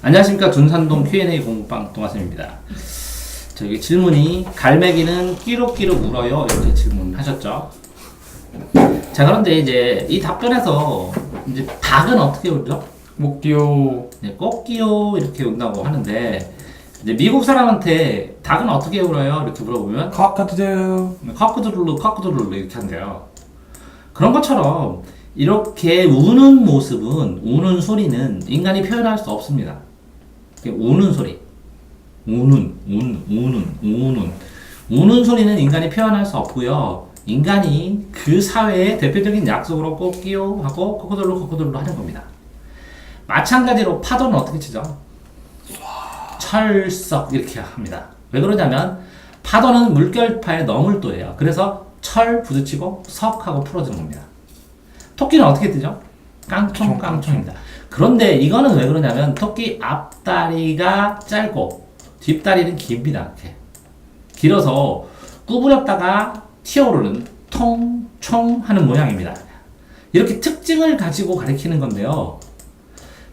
안녕하십니까. 둔산동 Q&A 공부방 동아쌤입니다. 저기 질문이 갈매기는 끼룩끼룩 울어요 이렇게 질문하셨죠. 자, 그런데 이제 이 답변에서 이제 닭은 어떻게 울죠? 목디오. 네, 꼬끼요 이렇게 운다고 하는데 이제 미국 사람한테 닭은 어떻게 울어요 이렇게 물어보면 카카두데요. 카크두룰루 이렇게 한대요. 그런 것처럼 이렇게 우는 모습은, 우는 소리는 인간이 표현할 수 없습니다. 우는 소리, 우는 소리는 인간이 표현할 수 없고요. 인간이 그 사회의 대표적인 약속으로 꼬끼요 하고 코코돌로 하는 겁니다. 마찬가지로 파도는 어떻게 치죠? 철썩 이렇게 합니다. 왜 그러냐면 파도는 물결파의 너물도예요. 그래서 철 부딪히고 석 하고 풀어지는 겁니다. 토끼는 어떻게 뜨죠? 깡총깡총입니다. 그런데 이거는 왜 그러냐면 토끼 앞다리가 짧고 뒷다리는 깁니다. 이렇게 길어서 구부렸다가 튀어오르는 통총 하는 모양입니다. 이렇게 특징을 가지고 가리키는 건데요.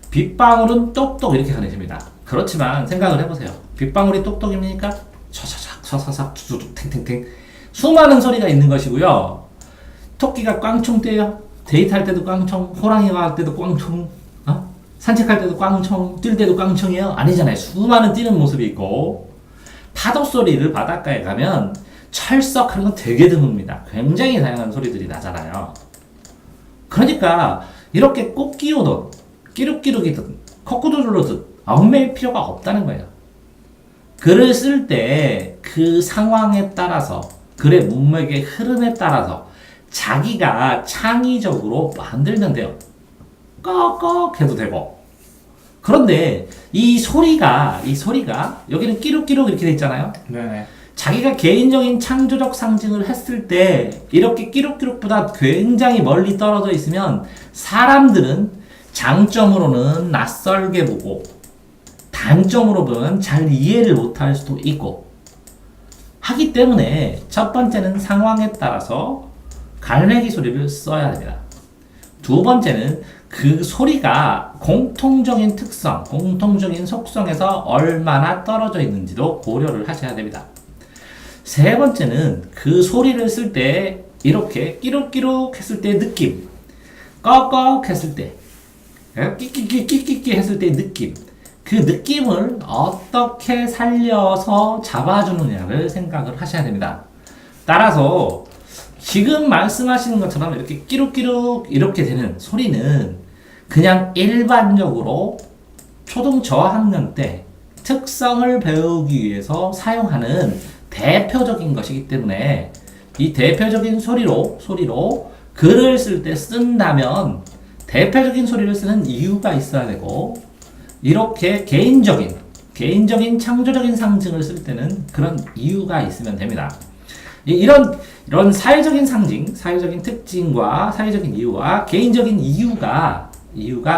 빗방울은 똑똑 이렇게 가리킵니다. 그렇지만 생각을 해보세요. 빗방울이 똑똑입니까? 샤샤샥 사사삭 두두둑 탱탱탱 수많은 소리가 있는 것이고요. 토끼가 꽝총 떼요. 데이트할 때도 꽝총, 호랑이가 할 때도 꽝총, 산책할 때도 꽝총, 뛸 때도 꽝총이에요? 아니잖아요. 수많은 뛰는 모습이 있고 파도 소리를 바닷가에 가면 철썩하는 건 되게 드뭅니다. 굉장히 다양한 소리들이 나잖아요. 그러니까 이렇게 꼭 끼우든 끼룩끼룩이든 코코도로르든 얽매일 필요가 없다는 거예요. 글을 쓸 때 그 상황에 따라서 글의 문맥의 흐름에 따라서 자기가 창의적으로 만들면 돼요. 꺽꺽 해도 되고. 그런데 이 소리가 여기는 끼룩끼룩 이렇게 돼 있잖아요. 네네. 자기가 개인적인 창조적 상징을 했을 때 이렇게 끼룩끼룩보다 굉장히 멀리 떨어져 있으면 사람들은 장점으로는 낯설게 보고 단점으로는 잘 이해를 못할 수도 있고 하기 때문에 첫 번째는 상황에 따라서 갈매기 소리를 써야 됩니다. 두 번째는 그 소리가 공통적인 특성, 공통적인 속성에서 얼마나 떨어져 있는지도 고려를 하셔야 됩니다. 세 번째는 그 소리를 쓸 때 이렇게 끼룩끼룩 했을 때 느낌, 꺽꺽 했을 때, 끼끼끼끼끼 했을 때 느낌, 그 느낌을 어떻게 살려서 잡아주느냐를 생각을 하셔야 됩니다. 따라서 지금 말씀하시는 것처럼 이렇게 끼룩끼룩 이렇게 되는 소리는 그냥 일반적으로 초등 저학년 때 특성을 배우기 위해서 사용하는 대표적인 것이기 때문에 이 대표적인 소리로 글을 쓸 때 쓴다면 대표적인 소리를 쓰는 이유가 있어야 되고 이렇게 개인적인 창조적인 상징을 쓸 때는 그런 이유가 있으면 됩니다. 이런 사회적인 상징, 사회적인 특징과 사회적인 이유와 개인적인 이유가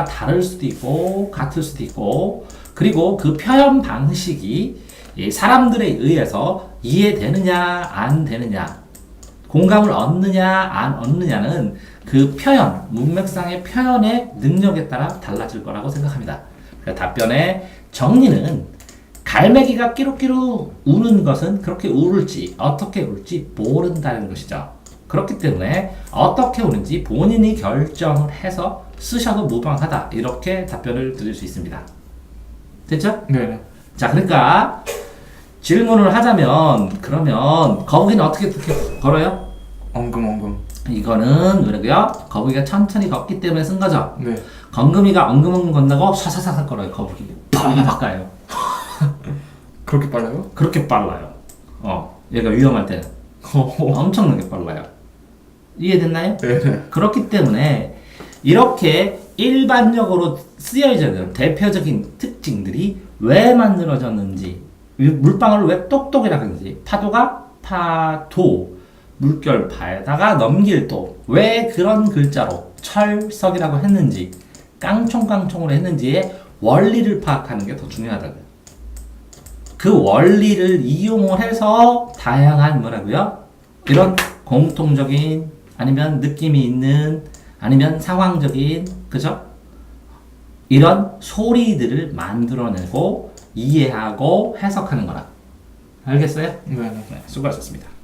다를 수도 있고 같을 수도 있고 그리고 그 표현 방식이 사람들에 의해서 이해되느냐 안 되느냐 공감을 얻느냐 안 얻느냐는 그 표현, 문맥상의 표현의 능력에 따라 달라질 거라고 생각합니다. 답변의 정리는 갈매기가 끼룩끼룩 우는 것은 그렇게 울을지 어떻게 울지 모른다는 것이죠. 그렇기 때문에 어떻게 우는지 본인이 결정을 해서 쓰셔도 무방하다 이렇게 답변을 드릴 수 있습니다. 됐죠? 네네. 자, 그러니까 질문을 하자면 그러면 거북이는 어떻게 걸어요? 엉금엉금. 이거는 뭐라고요? 거북이가 천천히 걷기 때문에 쓴 거죠. 네. 건금이가 엉금엉금 건다고 샤샤샤삭 걸어요. 거북이 바꿔요. 그렇게 빨라요? 그렇게 빨라요. 얘가 위험할 때는 엄청나게 빨라요. 이해됐나요? 네네. 그렇기 때문에 이렇게 일반적으로 쓰여져 있는 대표적인 특징들이 왜 만들어졌는지 물방울을 왜 똑똑이라고 하는지 파도가 파도 물결파에다가 넘길 도 왜 그런 글자로 철석이라고 했는지 깡총깡총으로 했는지의 원리를 파악하는 게 더 중요하다고요. 그 원리를 이용을 해서 다양한 뭐라고요? 이런 공통적인 아니면 느낌이 있는 아니면 상황적인 그죠? 이런 소리들을 만들어내고 이해하고 해석하는 거라. 알겠어요? 네. 네, 수고하셨습니다.